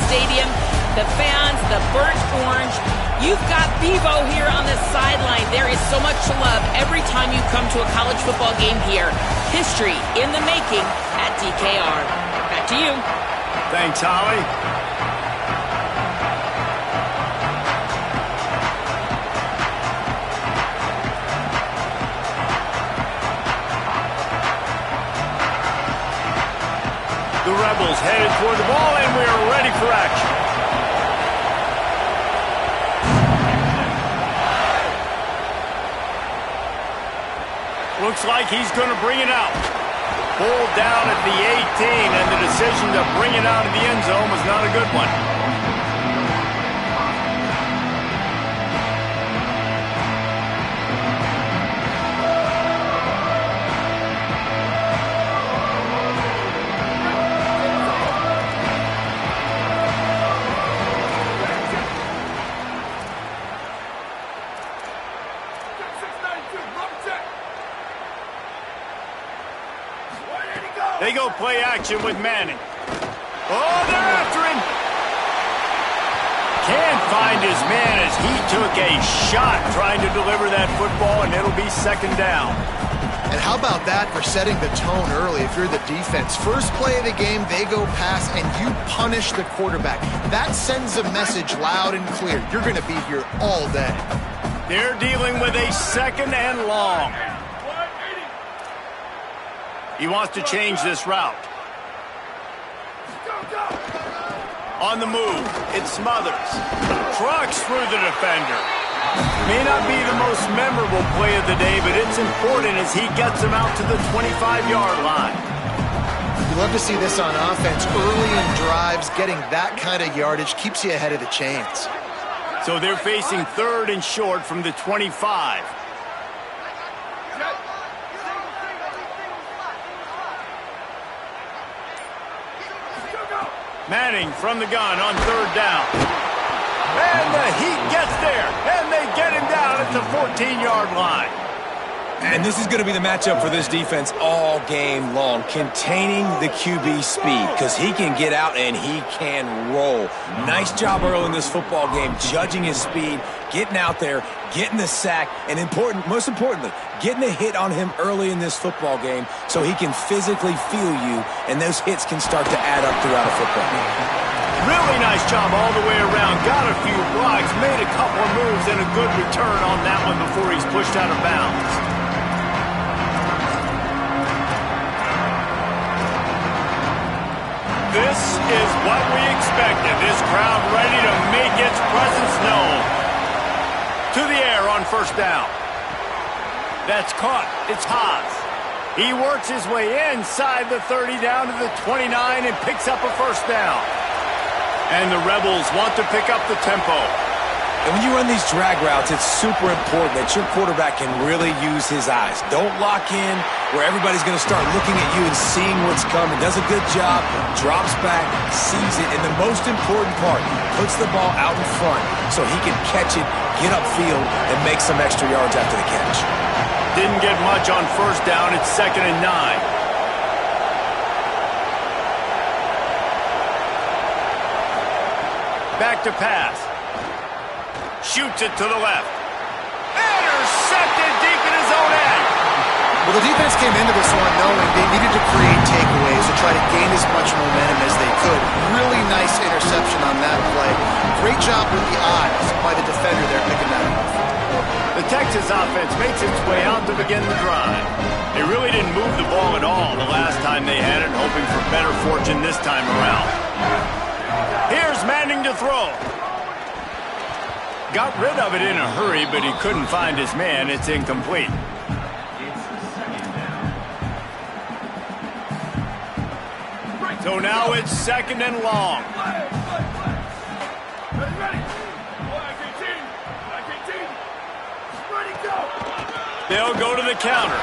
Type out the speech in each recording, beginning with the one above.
stadium, the fans, the burnt orange. You've got Bevo here on the sideline. There is so much love every time you come to a college football game here. History in the making at DKR. Back to you. Thanks, Holly. The Rebels headed toward the ball, and we're ready for action. Looks like he's going to bring it out. Pulled down at the 18, and the decision to bring it out of the end zone was not a good one. They go play action with Manning. Oh, they're after him. Can't find his man as he took a shot trying to deliver that football, and it'll be second down. And how about that for setting the tone early if you're the defense? First play of the game, they go pass, and you punish the quarterback. That sends a message loud and clear. You're going to be here all day. They're dealing with a second and long. He wants to change this route. On the move, it smothers. Trucks through the defender. May not be the most memorable play of the day, but it's important as he gets him out to the 25-yard line. You love to see this on offense. Early in drives, getting that kind of yardage keeps you ahead of the chains. So they're facing third and short from the 25. Manning from the gun on third down. And the Heat gets there, and they get him down at the 14-yard line. And this is going to be the matchup for this defense all game long, containing the QB speed, because he can get out and he can roll. Nice job early in this football game, judging his speed, getting out there, getting the sack, and most importantly, getting a hit on him early in this football game so he can physically feel you, and those hits can start to add up throughout a football game. Really nice job all the way around. Got a few blocks, made a couple of moves, and a good return on that one before he's pushed out of bounds. This is what we expected. This crowd ready to make its presence known. To the air on first down. That's caught. It's Haas. He works his way inside the 30 down to the 29 and picks up a first down. And the Rebels want to pick up the tempo. And when you run these drag routes, it's super important that your quarterback can really use his eyes. Don't lock in where everybody's going to start looking at you and seeing what's coming. Does a good job, drops back, sees it, and the most important part, puts the ball out in front so he can catch it, get upfield, and make some extra yards after the catch. Didn't get much on first down. It's 2nd and 9. Back to pass. Shoots it to the left. Intercepted deep in his own end. Well, the defense came into this one knowing they needed to create takeaways to try to gain as much momentum as they could. Really nice interception on that play. Great job with the eyes by the defender there picking that up. The Texas offense makes its way out to begin the drive. They really didn't move the ball at all the last time they had it, hoping for better fortune this time around. Here's Manning to throw. Got rid of it in a hurry, but he couldn't find his man. It's incomplete. So now it's 2nd and long. They'll go to the counter.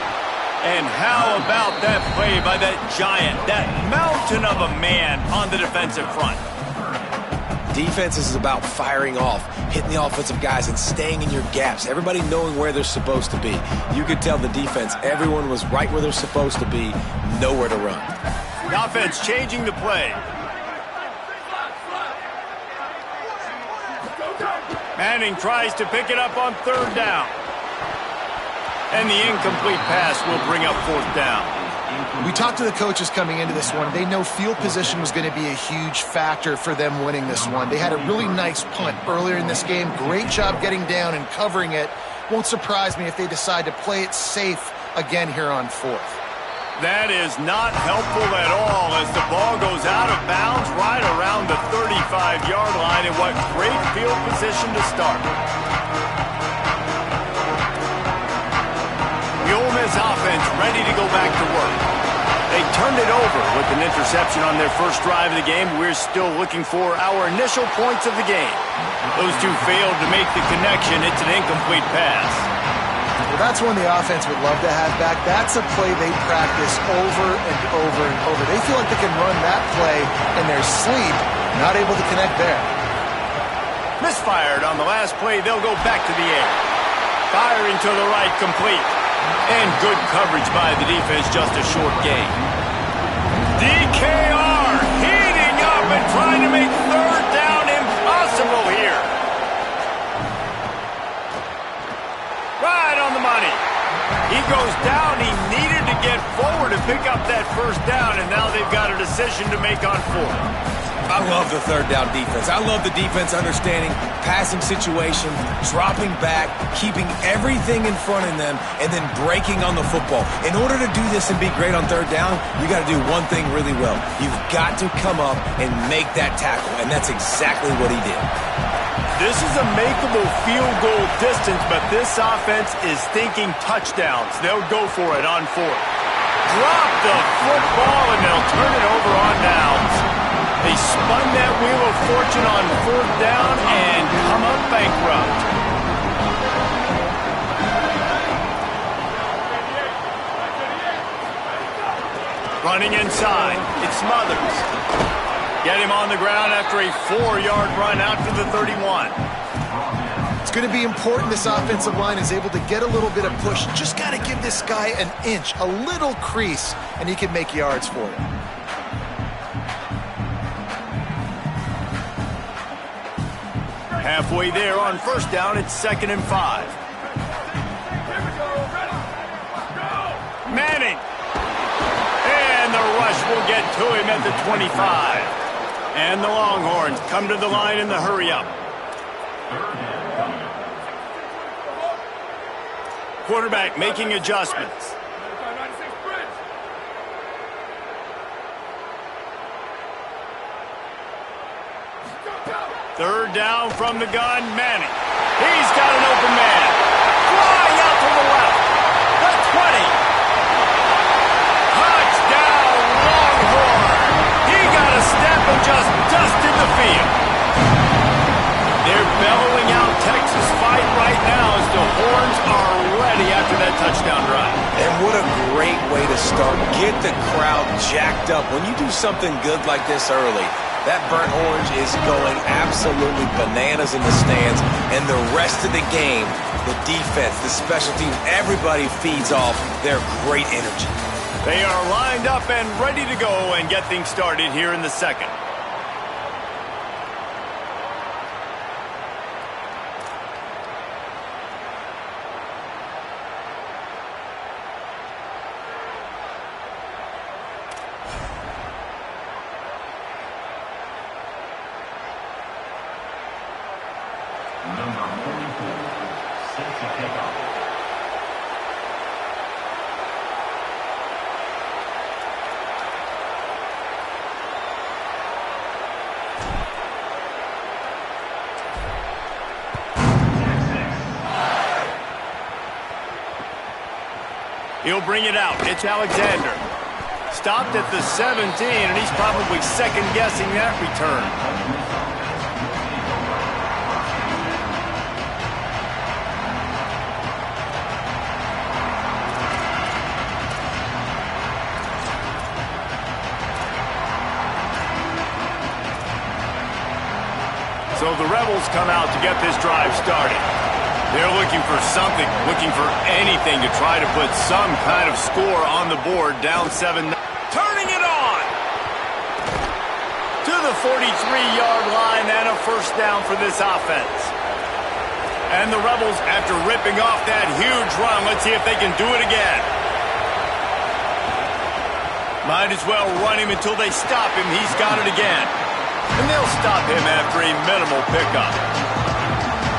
And how about that play by that giant, that mountain of a man on the defensive front? Defense is about firing off, hitting the offensive guys and staying in your gaps. Everybody knowing where they're supposed to be. You could tell the defense, everyone was right where they're supposed to be, nowhere to run. The offense changing the play. Manning tries to pick it up on third down. And the incomplete pass will bring up fourth down. We talked to the coaches coming into this one. They know field position was going to be a huge factor for them winning this one. They had a really nice punt earlier in this game. Great job getting down and covering it. Won't surprise me if they decide to play it safe again here on fourth. That is not helpful at all as the ball goes out of bounds right around the 35-yard line. And what great field position to start. The Ole Miss offense ready to go back to work. They turned it over with an interception on their first drive of the game. We're still looking for our initial points of the game. Those two failed to make the connection. It's an incomplete pass. Well, that's one the offense would love to have back. That's a play they practice over and over and over. They feel like they can run that play in their sleep, not able to connect there. Misfired on the last play. They'll go back to the air. Firing to the right, complete. And good coverage by the defense, just a short gain. DKR heating up and trying to make third down impossible here. Right on the money. He goes down. He needed to get forward to pick up that first down, and now they've got a decision to make on fourth. I love the third down defense. I love the defense understanding passing situation, dropping back, keeping everything in front of them, and then breaking on the football. In order to do this and be great on third down, you got to do one thing really well. You've got to come up and make that tackle, and that's exactly what he did. This is a makeable field goal distance, but this offense is thinking touchdowns. They'll go for it on fourth. Drop the football, and they'll turn it over on downs. They spun that wheel of fortune on fourth down and come up bankrupt. Running inside, it's Smothers. Get him on the ground after a 4-yard run out to the 31. It's going to be important this offensive line is able to get a little bit of push. Just got to give this guy an inch, a little crease, and he can make yards for you. Halfway there on first down, it's 2nd and 5. Manning. And the rush will get to him at the 25. And the Longhorns come to the line in the hurry-up. Quarterback making adjustments. Third down from the gun, Manning. He's got an open man. Flying out to the left. The 20. Touchdown, Longhorn. He got a step and just dusted the field. They're bellowing out Texas fight right now as the Horns are ready after that touchdown drive. And what a great way to start. Get the crowd jacked up. When you do something good like this early, that burnt orange is going absolutely bananas in the stands. And the rest of the game, the defense, the special teams, everybody feeds off their great energy. They are lined up and ready to go and get things started here in the second. He'll bring it out. It's Alexander. Stopped at the 17, and he's probably second-guessing that return. So the Rebels come out to get this drive started. They're looking for something, looking for anything to try to put some kind of score on the board, down 7. Turning it on! To the 43-yard line and a first down for this offense. And the Rebels, after ripping off that huge run, let's see if they can do it again. Might as well run him until they stop him. He's got it again. And they'll stop him after a minimal pickup.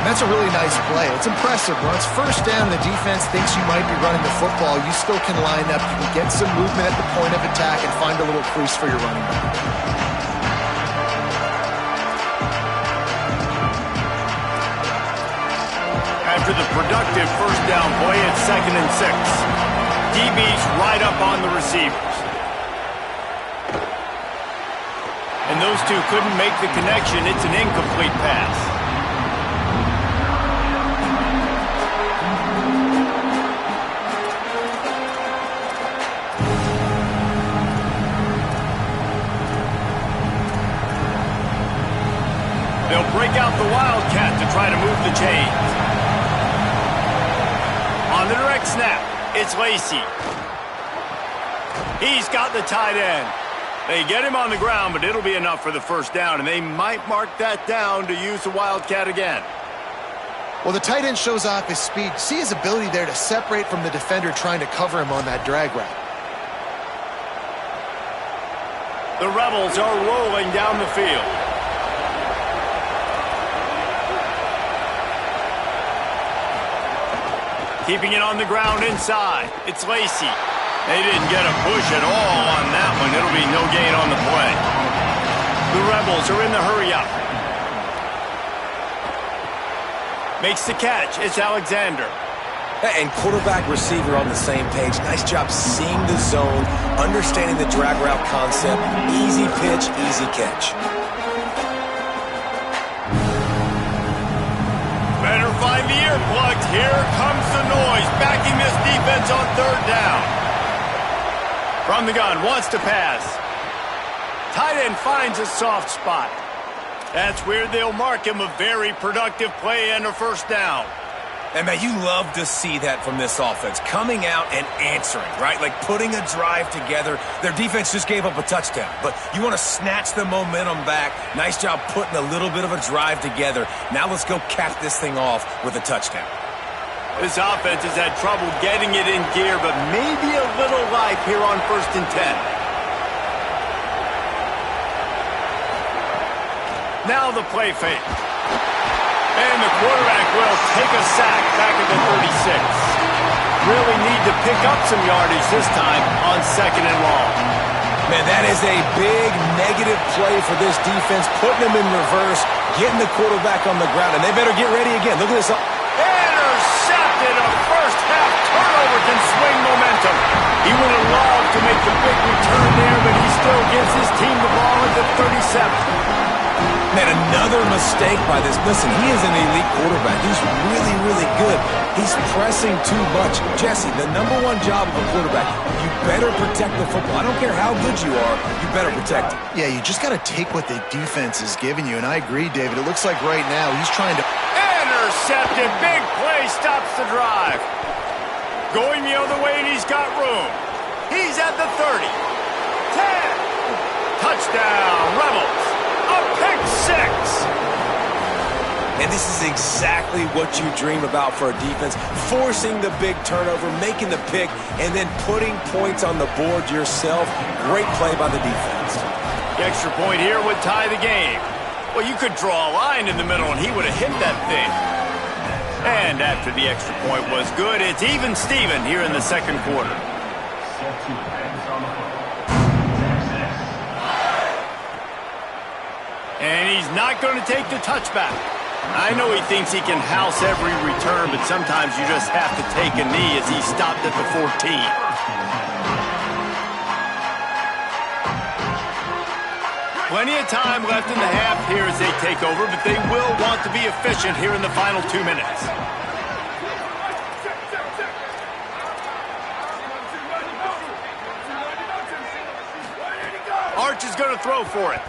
That's a really nice play. It's impressive. When it's first down and the defense thinks you might be running the football, you still can line up. You can get some movement at the point of attack and find a little crease for your running back. After the productive first down play, it's 2nd and 6. DB's right up on the receivers. And those two couldn't make the connection. It's an incomplete pass. They'll break out the Wildcat to try to move the chains. On the direct snap, it's Lacey. He's got the tight end. They get him on the ground, but it'll be enough for the first down, and they might mark that down to use the Wildcat again. Well, the tight end shows off his speed. See his ability there to separate from the defender trying to cover him on that drag route. The Rebels are rolling down the field. Keeping it on the ground inside. It's Lacey. They didn't get a push at all on that one. It'll be no gain on the play. The Rebels are in the hurry-up. Makes the catch. It's Alexander. And quarterback, receiver on the same page. Nice job seeing the zone, understanding the drag route concept. Easy pitch, easy catch. Better find the earplugs. Here comes the noise, backing this defense on 3rd down. From the gun, wants to pass. Tight end finds a soft spot. That's where they'll mark him. A very productive play and a first down. And, man, you love to see that from this offense. Coming out and answering, right? Like putting a drive together. Their defense just gave up a touchdown. But you want to snatch the momentum back. Nice job putting a little bit of a drive together. Now let's go cap this thing off with a touchdown. This offense has had trouble getting it in gear, but maybe a little life here on 1st and 10. Now the play fake. And the quarterback will take a sack back at the 36. Really need to pick up some yardage this time on 2nd and long. Man, that is a big negative play for this defense, putting them in reverse, getting the quarterback on the ground, and they better get ready again. Look at this. Intercepted. A first-half turnover can swing momentum. He would have loved to make the big return there, but he still gives his team the ball at the 37. Man, another mistake by this. Listen, he is an elite quarterback. He's really, really good. He's pressing too much. Jesse, the #1 job of a quarterback, you better protect the football. I don't care how good you are, you better protect it. Yeah, you just got to take what the defense is giving you, and I agree, David. It looks like right now he's trying to... Intercepted. Big play stops the drive. Going the other way, and he's got room. He's at the 30. 10. Touchdown, Rebels. A pick six. And this is exactly what you dream about for a defense. Forcing the big turnover, making the pick, and then putting points on the board yourself. Great play by the defense. The extra point here would tie the game. Well, you could draw a line in the middle, and he would have hit that thing. And after the extra point was good, it's even Steven here in the 2nd quarter. And he's not going to take the touchback. I know he thinks he can house every return, but sometimes you just have to take a knee as he stopped at the 14. Plenty of time left in the half here as they take over, but they will want to be efficient here in the final 2 minutes. Arch is going to throw for it.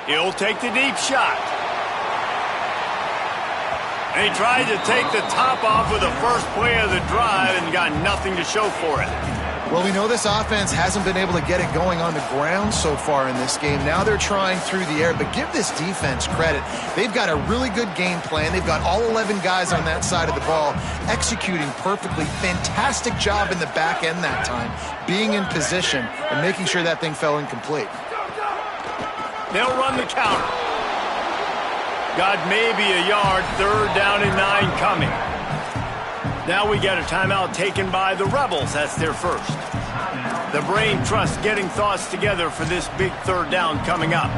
He'll take the deep shot. And he tried to take the top off with the first play of the drive and got nothing to show for it. Well, we know this offense hasn't been able to get it going on the ground so far in this game. Now they're trying through the air, but give this defense credit. They've got a really good game plan. They've got all 11 guys on that side of the ball executing perfectly. Fantastic job in the back end that time, being in position and making sure that thing fell incomplete. They'll run the counter. Got maybe a yard, 3rd down and 9 coming. Now we get a timeout taken by the Rebels. That's their first. The brain trust getting thoughts together for this big 3rd down coming up.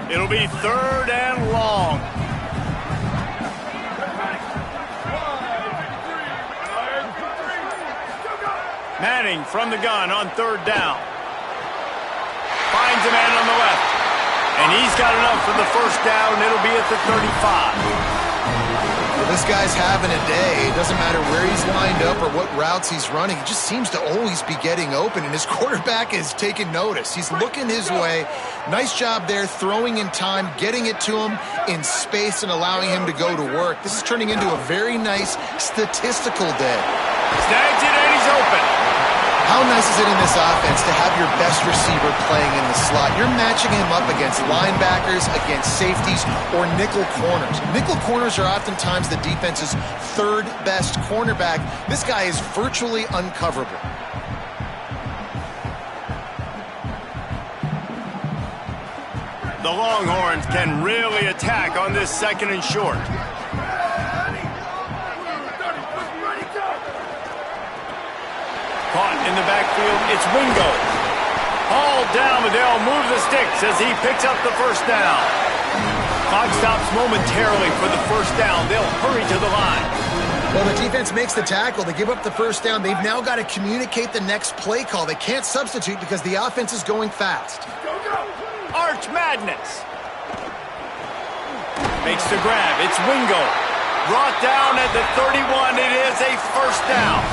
It'll be 3rd and long. Manning from the gun on 3rd down. Finds a man on the left. And he's got enough for the first down. It'll be at the 35. Well, this guy's having a day. It doesn't matter where he's lined up or what routes he's running. He just seems to always be getting open, and his quarterback is taking notice. He's looking his way. Nice job there, throwing in time, getting it to him in space and allowing him to go to work. This is turning into a very nice statistical day. Snags it, and he's open. How nice is it in this offense to have your best receiver playing in the slot? You're matching him up against linebackers, against safeties, or nickel corners. Nickel corners are oftentimes the defense's 3rd best cornerback. This guy is virtually uncoverable. The Longhorns can really attack on this 2nd and short. Caught in the backfield, it's Wingo. Hauled down, but they'll move the sticks as he picks up the first down. Clock stops momentarily for the first down. They'll hurry to the line. Well, the defense makes the tackle. They give up the first down. They've now got to communicate the next play call. They can't substitute because the offense is going fast. Arch Madness. Makes the grab. It's Wingo. Brought down at the 31. It is a first down.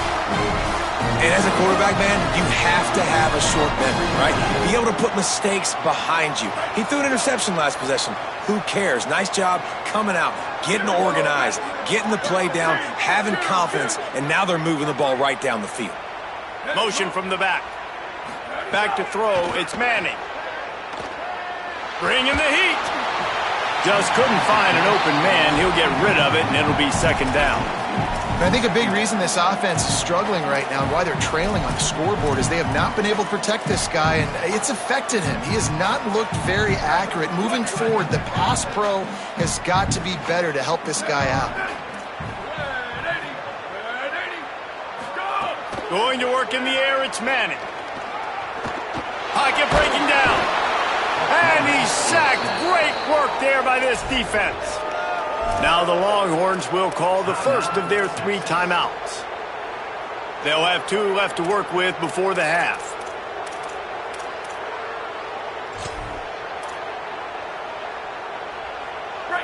And as a quarterback, man, you have to have a short memory, right? Be able to put mistakes behind you. He threw an interception last possession. Who cares? Nice job coming out, getting organized, getting the play down, having confidence, and now they're moving the ball right down the field. Motion from the back. Back to throw. It's Manning. Bringing the heat. Just couldn't find an open man. He'll get rid of it, and it'll be 2nd down. And I think a big reason this offense is struggling right now and why they're trailing on the scoreboard is they have not been able to protect this guy, and it's affected him. He has not looked very accurate. Moving forward, the pass pro has got to be better to help this guy out. Going to work in the air, it's Manning. Pocket breaking down. And he's sacked. Great work there by this defense. Now the Longhorns will call the first of their 3 timeouts. They'll have 2 left to work with before the half.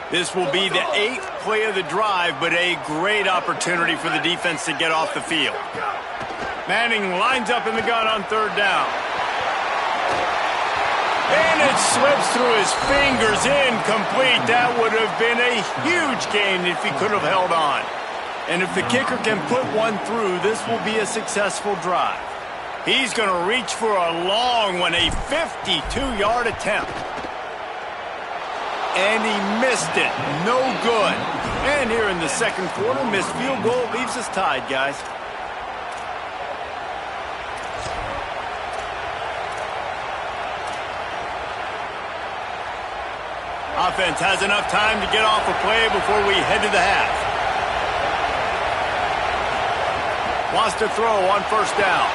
This will be the 8th play of the drive, but a great opportunity for the defense to get off the field. Manning lines up in the gun on 3rd down. And it slips through his fingers, incomplete. That would have been a huge gain if he could have held on. And if the kicker can put one through, this will be a successful drive. He's going to reach for a long one, a 52-yard attempt. And he missed it. No good. And here in the 2nd quarter, missed field goal leaves us tied, guys. Offense has enough time to get off a play before we head to the half. Wants to throw on 1st down.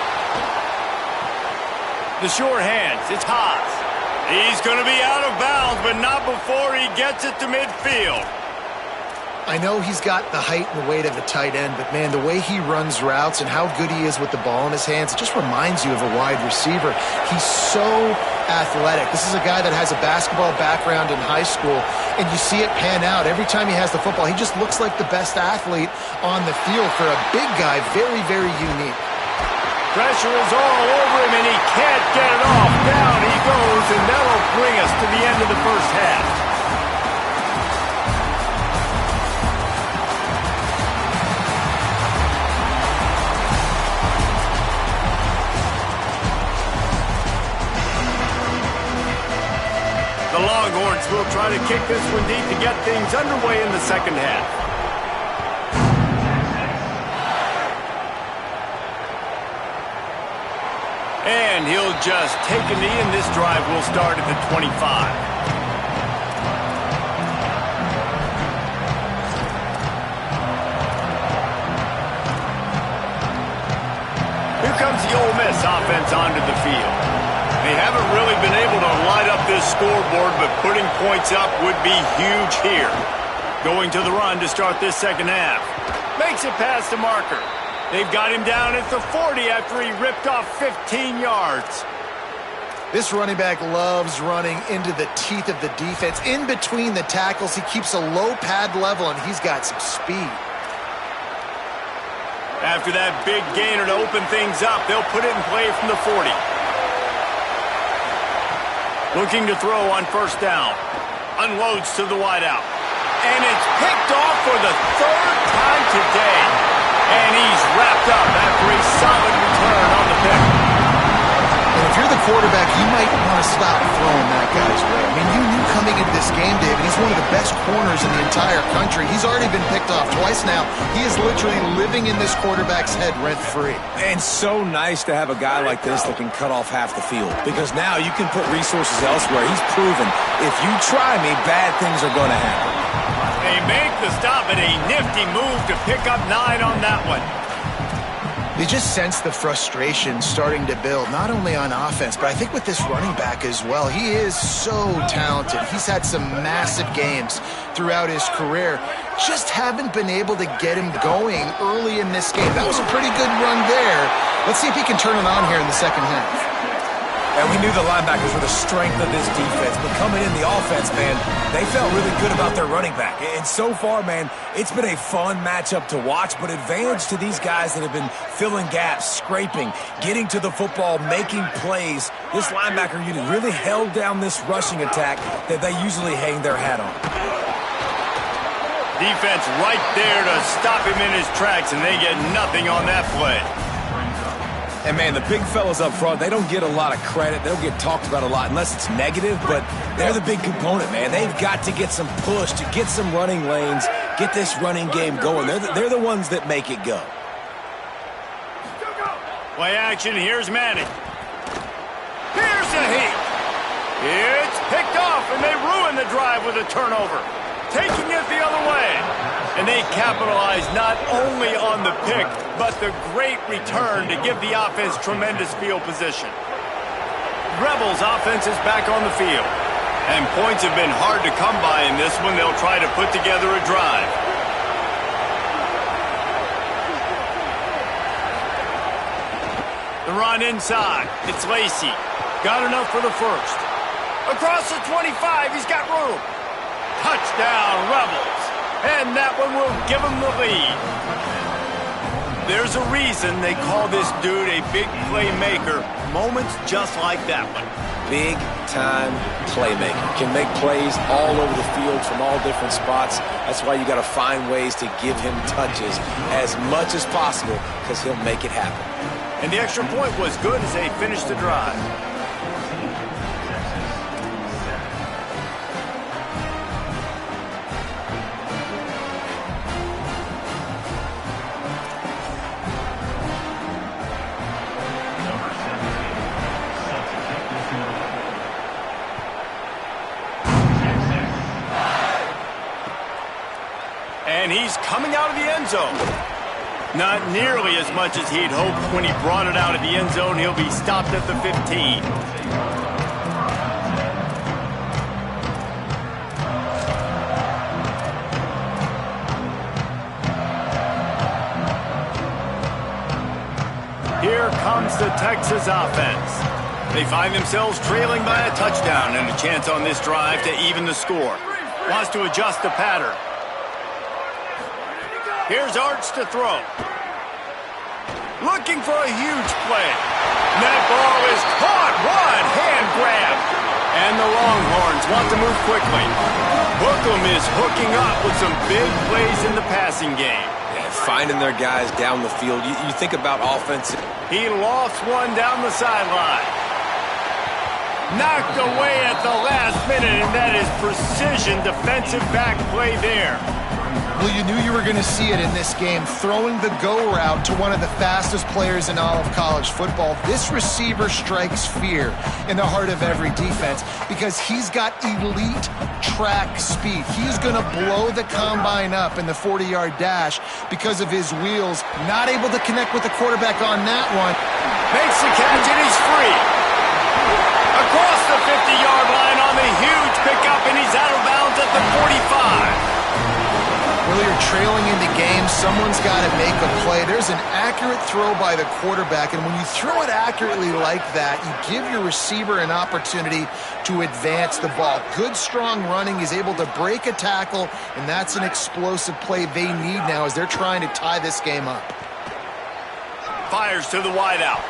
The short hands, it's Haas. He's going to be out of bounds, but not before he gets it to midfield. I know he's got the height and the weight of a tight end, but man, the way he runs routes and how good he is with the ball in his hands, it just reminds you of a wide receiver. He's so athletic. This is a guy that has a basketball background in high school, and you see it pan out. Every time he has the football, he just looks like the best athlete on the field. For a big guy, very, very unique. Pressure is all over him, and he can't get it off. Down he goes, and that'll bring us to the end of the first half. The Longhorns will try to kick this one deep to get things underway in the second half. And he'll just take a knee, and this drive will start at the 25. Here comes the Ole Miss offense onto the field. They haven't really been able to light up this scoreboard, but putting points up would be huge here. Going to the run to start this second half. Makes it past the marker. They've got him down at the 40 after he ripped off 15 yards. This running back loves running into the teeth of the defense. In between the tackles, he keeps a low pad level, and he's got some speed. After that big gainer to open things up, they'll put it in play from the 40. Looking to throw on first down. Unloads to the wideout. And it's picked off for the third time today. And he's wrapped up after a solid return on the pick. And if you're the quarterback, you might want to stop throwing that guy's way. I mean, you knew coming into this game, David, he's one of the best corners in the entire country. He's already been picked off twice now. He is literally living in this quarterback's head rent-free. And so nice to have a guy like this that can cut off half the field, because now you can put resources elsewhere. He's proven if you try me, bad things are going to happen. They make the stop, and a nifty move to pick up 9 on that one. You just sense the frustration starting to build, not only on offense, but I think with this running back as well. He is so talented. He's had some massive games throughout his career. Just haven't been able to get him going early in this game. That was a pretty good run there. Let's see if he can turn it on here in the second half. And we knew the linebackers were the strength of this defense, but coming in the offense, man, they felt really good about their running back. And so far, man, it's been a fun matchup to watch, but advantage to these guys that have been filling gaps, scraping, getting to the football, making plays. This linebacker unit really held down this rushing attack that they usually hang their hat on. Defense right there to stop him in his tracks, and they get nothing on that play. And, man, the big fellas up front, they don't get a lot of credit. They don't get talked about a lot unless it's negative, but they're the big component, man. They've got to get some push, to get some running lanes, get this running game going. They're the ones that make it go. Play action, here's Manning. Here's the heat. It's picked off, and they ruin the drive with a turnover. Taking it the other way. And they capitalize not only on the pick, but the great return to give the offense tremendous field position. Rebels offense is back on the field. And points have been hard to come by in this one. They'll try to put together a drive. The run inside. It's Lacey. Got enough for the first. Across the 25, he's got room. Touchdown, Rebels. And that one will give them the lead. There's a reason they call this dude a big playmaker. Moments just like that one. Big-time playmaker. Can make plays all over the field from all different spots. That's why you got to find ways to give him touches as much as possible, because he'll make it happen. And the extra point was good as they finished the drive. And he's coming out of the end zone. Not nearly as much as he'd hoped when he brought it out of the end zone. He'll be stopped at the 15. Here comes the Texas offense. They find themselves trailing by a touchdown and a chance on this drive to even the score. Wants to adjust the pattern. Here's Arch to throw. Looking for a huge play. That ball is caught. One hand grab. And the Longhorns want to move quickly. Bookham is hooking up with some big plays in the passing game. Yeah, finding their guys down the field. You think about offensive. He lost one down the sideline. Knocked away at the last minute, and that is precision defensive back play there. Well, you knew you were going to see it in this game, throwing the go route to one of the fastest players in all of college football. This receiver strikes fear in the heart of every defense because he's got elite track speed. He's going to blow the combine up in the 40-yard dash because of his wheels. Not able to connect with the quarterback on that one. Makes the catch, and he's free. Across the 50-yard line on the huge pickup, and he's out of bounds at the 45. Well, you're trailing in the game. Someone's got to make a play. There's an accurate throw by the quarterback, and when you throw it accurately like that, you give your receiver an opportunity to advance the ball. Good, strong running. He's able to break a tackle, and that's an explosive play they need now as they're trying to tie this game up. Fires to the wideout.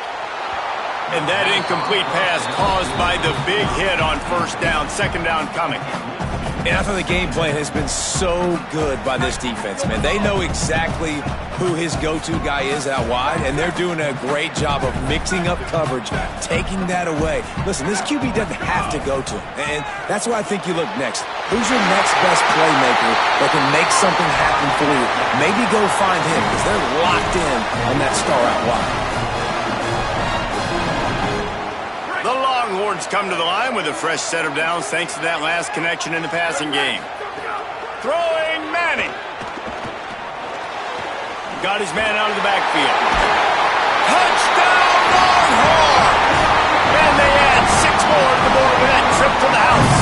And that incomplete pass caused by the big hit on first down. Second down coming. And I thought the game plan has been so good by this defense, man. They know exactly who his go-to guy is out wide, and they're doing a great job of mixing up coverage, taking that away. Listen, this QB doesn't have to go to him, and that's why I think you look next. Who's your next best playmaker that can make something happen for you? Maybe go find him because they're locked in on that star out wide. The Longhorns come to the line with a fresh set of downs thanks to that last connection in the passing game. Throwing Manning. Got his man out of the backfield. Touchdown Longhorns! And they add 6 more to the board with that trip to the house.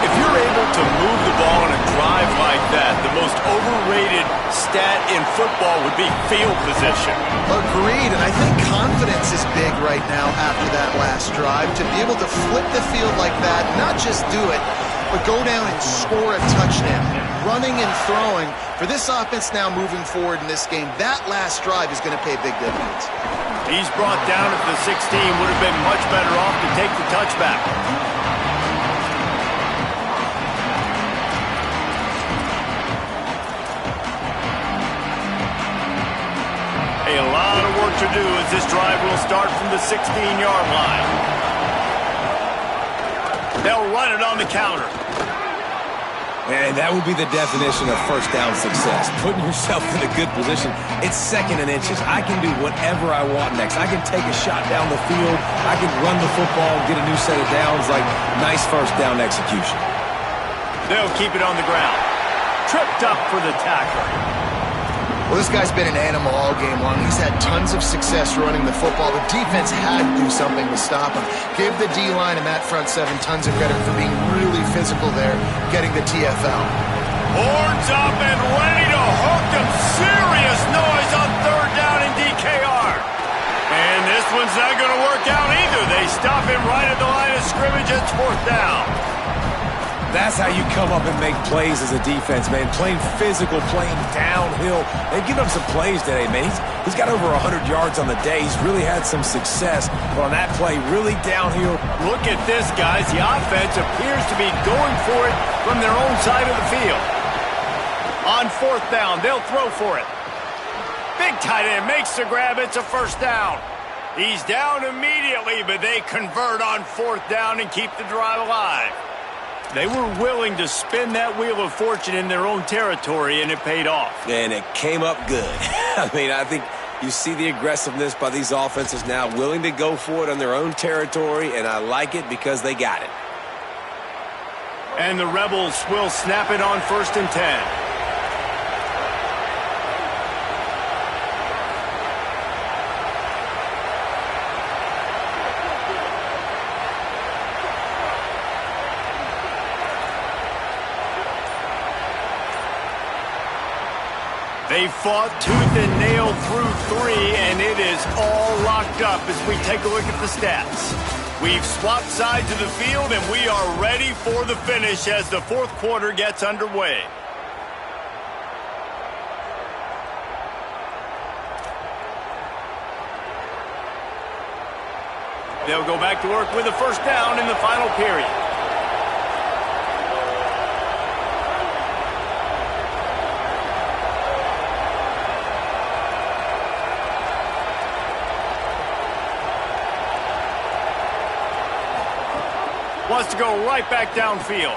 If you're able to move the ball in a drive like that, the most overrated stat in football would be field position. Agreed, and I think confidence is big right now after that last drive. To be able to flip the field like that, not just do it, but go down and score a touchdown. Running and throwing, for this offense now moving forward in this game, that last drive is going to pay big dividends. He's brought down at the 16, would have been much better off to take the touchback. A lot of work to do as this drive will start from the 16-yard line. They'll run it on the counter. And that would be the definition of first down success. Putting yourself in a good position. It's 2nd and inches. I can do whatever I want next. I can take a shot down the field. I can run the football and get a new set of downs. Like, nice first down execution. They'll keep it on the ground. Tripped up for the tackle. Well, this guy's been an animal all game long. He's had tons of success running the football. The defense had to do something to stop him. Give the D-line and that front 7 tons of credit for being really physical there, getting the TFL. Horns up and ready to hook them. Serious noise on 3rd down in DKR. And this one's not going to work out either. They stop him right at the line of scrimmage. It's 4th down. That's how you come up and make plays as a defense, man. Playing physical, playing downhill. They've given up some plays today, man. He's got over 100 yards on the day. He's really had some success. But on that play, really downhill. Look at this, guys. The offense appears to be going for it from their own side of the field. On 4th down, they'll throw for it. Big tight end makes the grab. It's a first down. He's down immediately, but they convert on 4th down and keep the drive alive. They were willing to spin that wheel of fortune in their own territory, and it paid off. And it came up good. I mean, I think you see the aggressiveness by these offenses now, willing to go for it on their own territory, and I like it because they got it. And the Rebels will snap it on 1st and 10. They fought tooth and nail through 3, and it is all locked up as we take a look at the stats. We've swapped sides of the field, and we are ready for the finish as the fourth quarter gets underway. They'll go back to work with a first down in the final period. Wants to go right back downfield.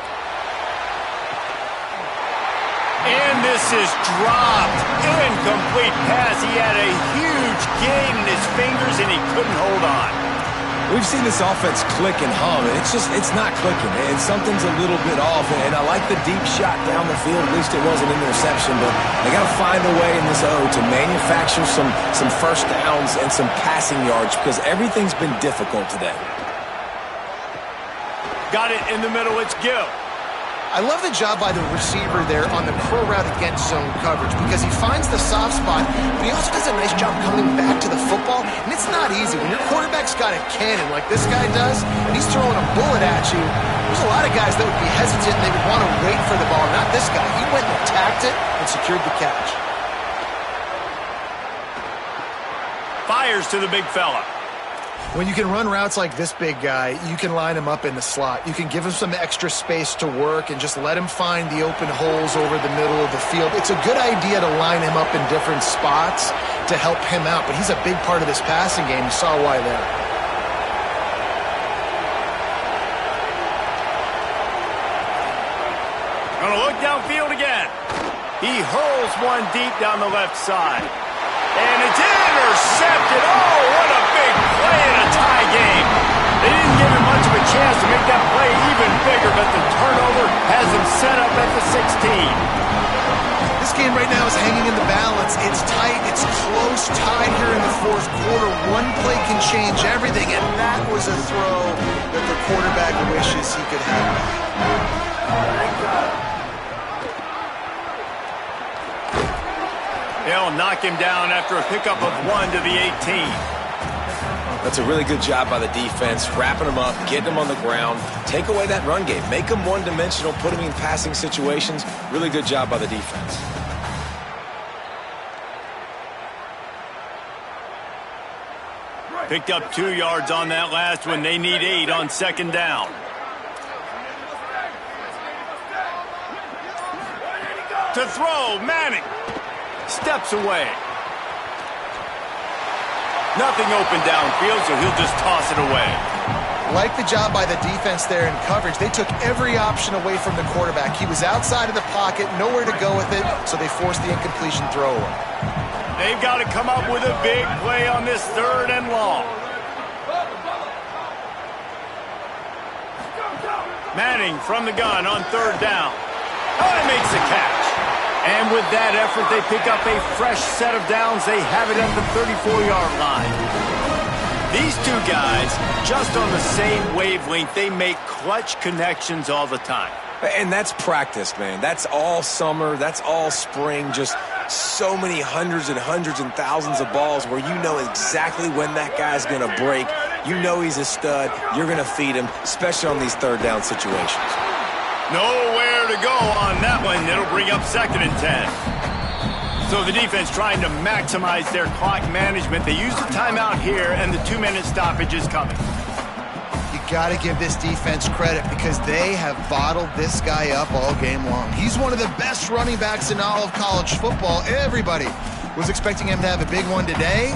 And this is dropped. Incomplete pass. He had a huge gain in his fingers, and he couldn't hold on. We've seen this offense click and hum, and it's not clicking, and something's a little bit off. And I like the deep shot down the field. At least it wasn't an interception, but they got to find a way in this O to manufacture some first downs and some passing yards because everything's been difficult today. Got it in the middle. It's Gill. I love the job by the receiver there on the curl route against zone coverage because he finds the soft spot, but he also does a nice job coming back to the football, and it's not easy. When your quarterback's got a cannon like this guy does, and he's throwing a bullet at you, there's a lot of guys that would be hesitant and they would want to wait for the ball. Not this guy. He went and attacked it and secured the catch. Fires to the big fella. When you can run routes like this big guy, you can line him up in the slot. You can give him some extra space to work and just let him find the open holes over the middle of the field. It's a good idea to line him up in different spots to help him out, but he's a big part of this passing game. You saw why there. Gonna look downfield again. He hurls one deep down the left side. And it's intercepted. Oh, what a big play in a tie game. They didn't give him much of a chance to make that play even bigger, but the turnover has him set up at the 16. This game right now is hanging in the balance. It's tight. It's close, tied here in the fourth quarter. One play can change everything, and that was a throw that the quarterback wishes he could have. They'll knock him down after a pickup of 1 to the 18. That's a really good job by the defense, wrapping them up, getting them on the ground, take away that run game, make them one-dimensional, put them in passing situations. Really good job by the defense. Picked up 2 yards on that last one. They need 8 on second down. To throw, Manning. Steps away. Nothing open downfield, so he'll just toss it away. Like the job by the defense there in coverage. They took every option away from the quarterback. He was outside of the pocket, nowhere to go with it, so they forced the incompletion throw away. They've got to come up with a big play on this 3rd and long. Manning from the gun on 3rd down. Oh, he makes the catch. And with that effort, they pick up a fresh set of downs. They have it at the 34-yard line. These two guys, just on the same wavelength, they make clutch connections all the time. And that's practice, man. That's all summer. That's all spring. Just so many hundreds and thousands of balls where you know exactly when that guy's going to break. You know he's a stud. You're going to feed him, especially on these 3rd down situations. Nowhere to go on that one. It'll bring up 2nd and 10. So the defense trying to maximize their clock management. They use the timeout here, and the 2-minute stoppage is coming. You got to give this defense credit because they have bottled this guy up all game long. He's one of the best running backs in all of college football. Everybody was expecting him to have a big one today.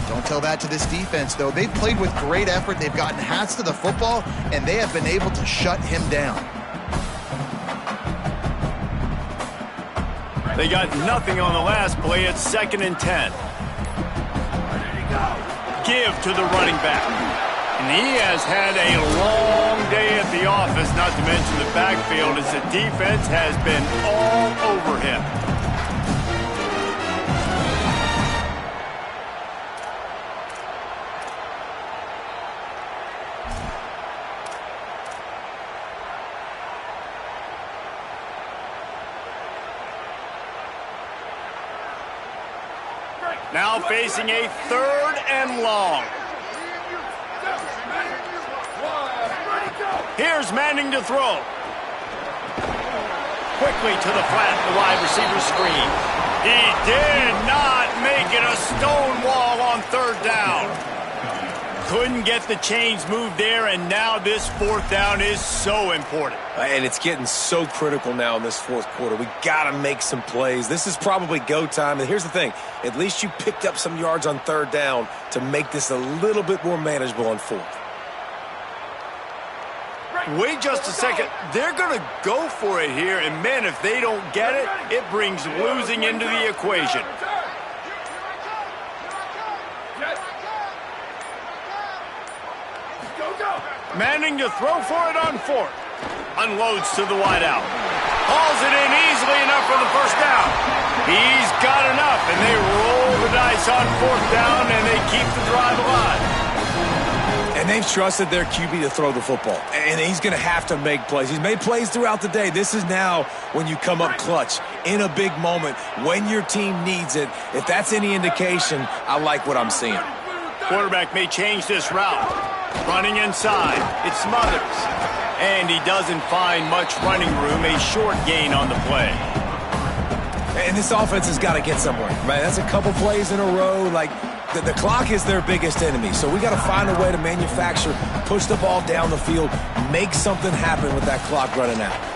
Don't tell that to this defense, though. They've played with great effort. They've gotten hats to the football, and they have been able to shut him down. They got nothing on the last play. It's 2nd and 10. Give to the running back. And he has had a long day at the office, not to mention the backfield, as the defense has been all over him. Now facing a 3rd and long. Here's Manning to throw. Quickly to the flat, the wide receiver screen. He did not make it a stone wall on 3rd down. Couldn't get the chains moved there, and now this 4th down is so important. And it's getting so critical now in this 4th quarter. We got to make some plays. This is probably go time. And here's the thing. At least you picked up some yards on 3rd down to make this a little bit more manageable on 4th. Wait just a second. They're going to go for it here, and, man, if they don't get it, it brings losing into the equation. Manning to throw for it on 4th. Unloads to the wideout. Hauls it in easily enough for the 1st down. He's got enough, and they roll the dice on 4th down, and they keep the drive alive. And they've trusted their QB to throw the football. And he's going to have to make plays. He's made plays throughout the day. This is now when you come up clutch in a big moment when your team needs it. If that's any indication, I like what I'm seeing. Quarterback may change this route. Running inside. It's Smothers. And he doesn't find much running room. A short gain on the play. And this offense has got to get somewhere, right? That's a couple plays in a row. Like, the clock is their biggest enemy. So we got to find a way to manufacture, push the ball down the field, make something happen with that clock running out.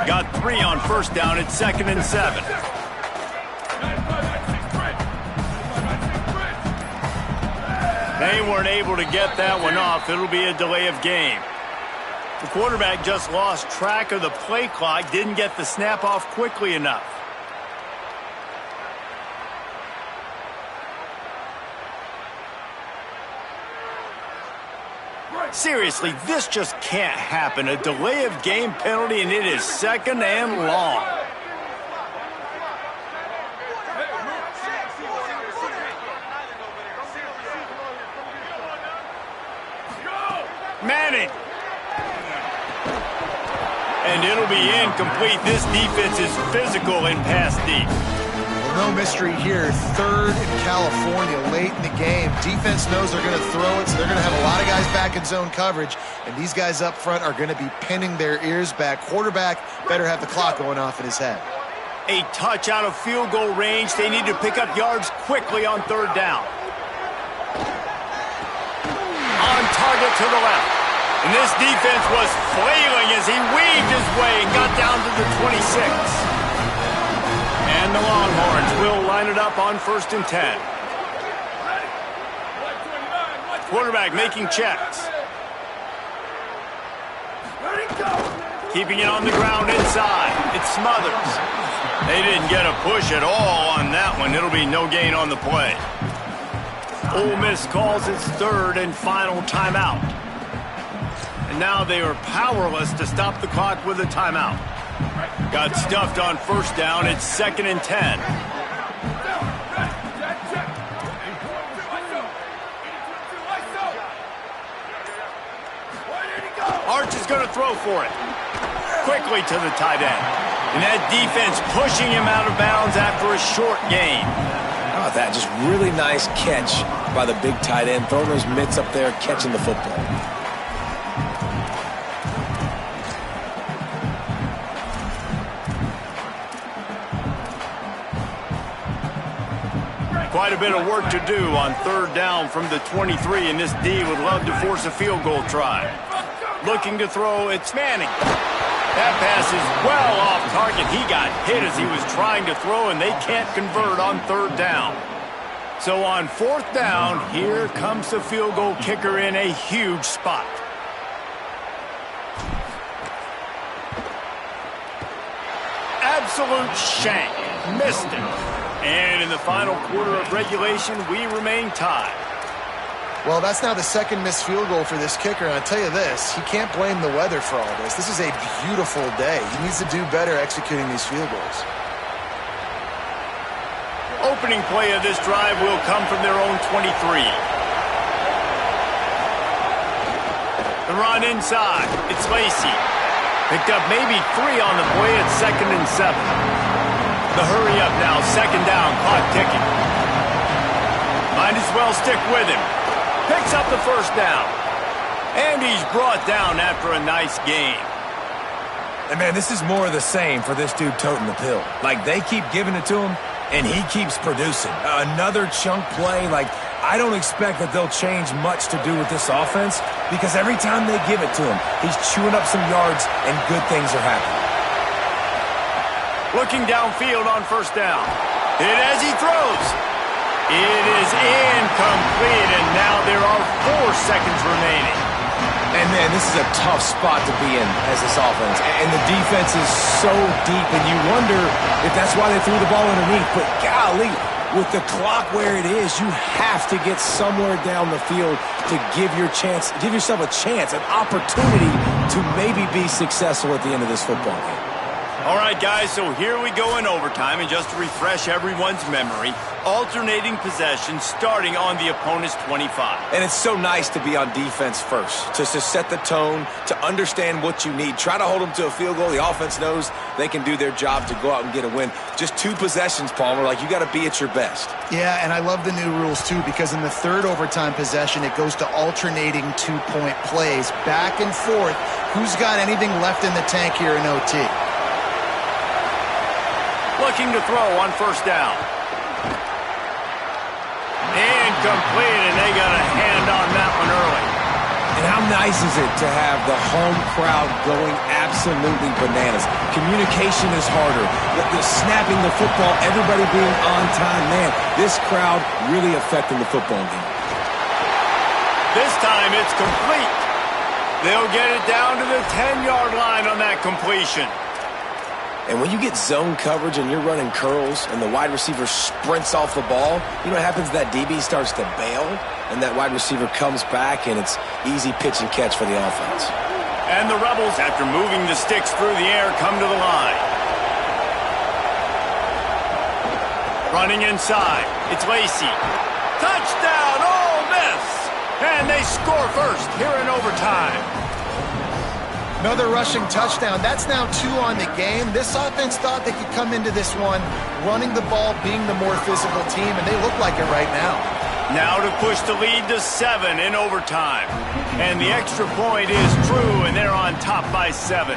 Got 3 on 1st down. It's 2nd and 7. They weren't able to get that one off. It'll be a delay of game. The quarterback just lost track of the play clock, didn't get the snap off quickly enough. Seriously, this just can't happen. A delay of game penalty, and it is 2nd and long. Manning. And it'll be incomplete. This defense is physical and pass deep. No mystery here. 3rd in California late in the game. Defense knows they're going to throw it, so they're going to have a lot of guys back in zone coverage, and these guys up front are going to be pinning their ears back. Quarterback better have the clock going off in his head. A touch out of field goal range. They need to pick up yards quickly on 3rd down. On target to the left. And this defense was flailing as he weaved his way and got down to the 26. And the Longhorns will line it up on 1st and 10. Quarterback making checks. Keeping it on the ground inside. It's Smothers. They didn't get a push at all on that one. It'll be no gain on the play. Ole Miss calls its 3rd and final timeout. And now they are powerless to stop the clock with a timeout. Got stuffed on 1st down. It's 2nd and 10. Arch is going to throw for it. Quickly to the tight end. And that defense pushing him out of bounds after a short gain. How about that? Just really nice catch by the big tight end. Throwing those mitts up there, catching the football. Quite a bit of work to do on 3rd down from the 23, and this D would love to force a field goal try. Looking to throw, it's Manning. That pass is well off target. He got hit as he was trying to throw, and they can't convert on 3rd down. So on 4th down, here comes the field goal kicker in a huge spot. Absolute shank. Missed it. And in the final quarter of regulation, we remain tied. Well, that's now the second missed field goal for this kicker, and I'll tell you this, he can't blame the weather for all this. This is a beautiful day. He needs to do better executing these field goals. Opening play of this drive will come from their own 23. The run inside. It's Lacey. Picked up maybe 3 on the play at 2nd and 7. The hurry up now, 2nd down, clock ticking. Might as well stick with him. Picks up the 1st down. And he's brought down after a nice game. And man, this is more of the same for this dude toting the pill. Like, they keep giving it to him, and he keeps producing. Another chunk play. Like, I don't expect that they'll change much to do with this offense, because every time they give it to him, he's chewing up some yards and good things are happening. Looking downfield on 1st down. Hit as he throws. It is incomplete, and now there are 4 seconds remaining. And man, this is a tough spot to be in as this offense. And the defense is so deep, and you wonder if that's why they threw the ball underneath. But golly, with the clock where it is, you have to get somewhere down the field to give yourself a chance, an opportunity to maybe be successful at the end of this football game. All right, guys, so here we go in overtime, and just to refresh everyone's memory, alternating possession starting on the opponent's 25. And it's so nice to be on defense first, just to set the tone, to understand what you need. Try to hold them to a field goal. The offense knows they can do their job to go out and get a win. Just 2 possessions, Palmer. Like, you got to be at your best. Yeah, and I love the new rules, too, because in the 3rd overtime possession, it goes to alternating 2-point plays, back and forth. Who's got anything left in the tank here in OT? Looking to throw on 1st down. Incomplete, and they got a hand on that one early. And how nice is it to have the home crowd going absolutely bananas? Communication is harder. The snapping the football, everybody being on time. Man, this crowd really affecting the football game. This time it's complete. They'll get it down to the 10-yard line on that completion. And when you get zone coverage and you're running curls and the wide receiver sprints off the ball, you know what happens? That DB starts to bail, and that wide receiver comes back, and it's easy pitch and catch for the offense. And the Rebels, after moving the sticks through the air, come to the line. Running inside. It's Lacey. Touchdown, Ole Miss! And they score first here in overtime. Another rushing touchdown. That's now 2 on the game. This offense thought they could come into this one running the ball, being the more physical team, and they look like it right now. Now to push the lead to 7 in overtime. And the extra point is true, and they're on top by 7.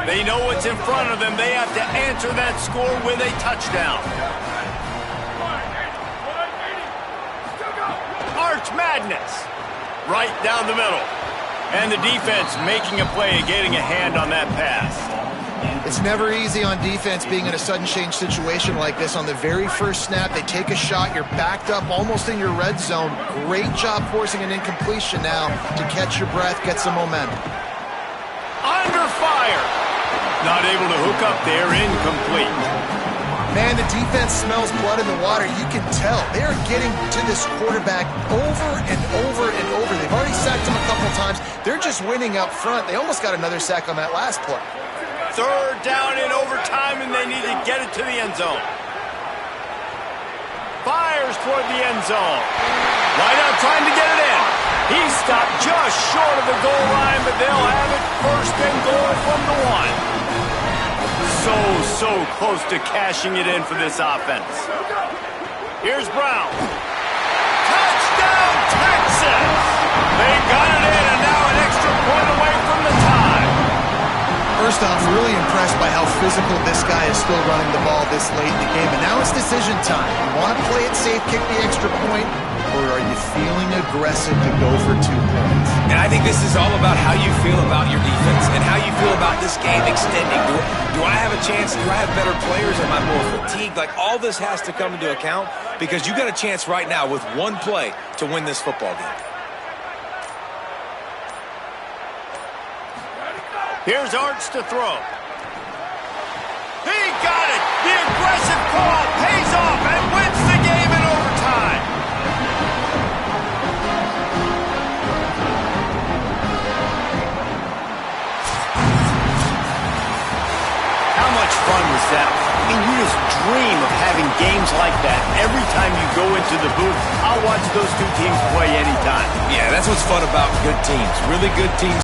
They know what's in front of them. They have to answer that score with a touchdown. Arch Madness. Right down the middle. And the defense making a play and getting a hand on that pass. It's never easy on defense being in a sudden change situation like this. On the very first snap, they take a shot. You're backed up almost in your red zone. Great job forcing an incompletion now to catch your breath, get some momentum. Under fire. Not able to hook up there, incomplete. Man, the defense smells blood in the water. You can tell. They are getting to this quarterback over and over and over. They've already sacked him a couple times. They're just winning up front. They almost got another sack on that last play. 3rd down in overtime, and they need to get it to the end zone. Fires toward the end zone. Right out trying to get it in. He stopped just short of the goal line, but they'll have it 1st and goal from the 1. So close to cashing it in for this offense. Here's Brown. Touchdown, Texas! They got it in, and now an extra point away from the tie. First off, really impressed by how physical this guy is still running the ball this late in the game. And now it's decision time. You want to play it safe, kick the extra point, or are you feeling a aggressive to go for 2 points. And I think this is all about how you feel about your defense and how you feel about this game extending. Do I have a chance? Do I have better players? Am I more fatigued? Like, all this has to come into account because you got a chance right now with one play to win this football game. Here's Arts to throw. He got it! The aggressive call pays off and wins the game in overtime. How much fun was that? I mean, you just dream of having games like that every time you go into the booth. I'll watch those two teams play anytime. Yeah, that's what's fun about good teams. Really good teams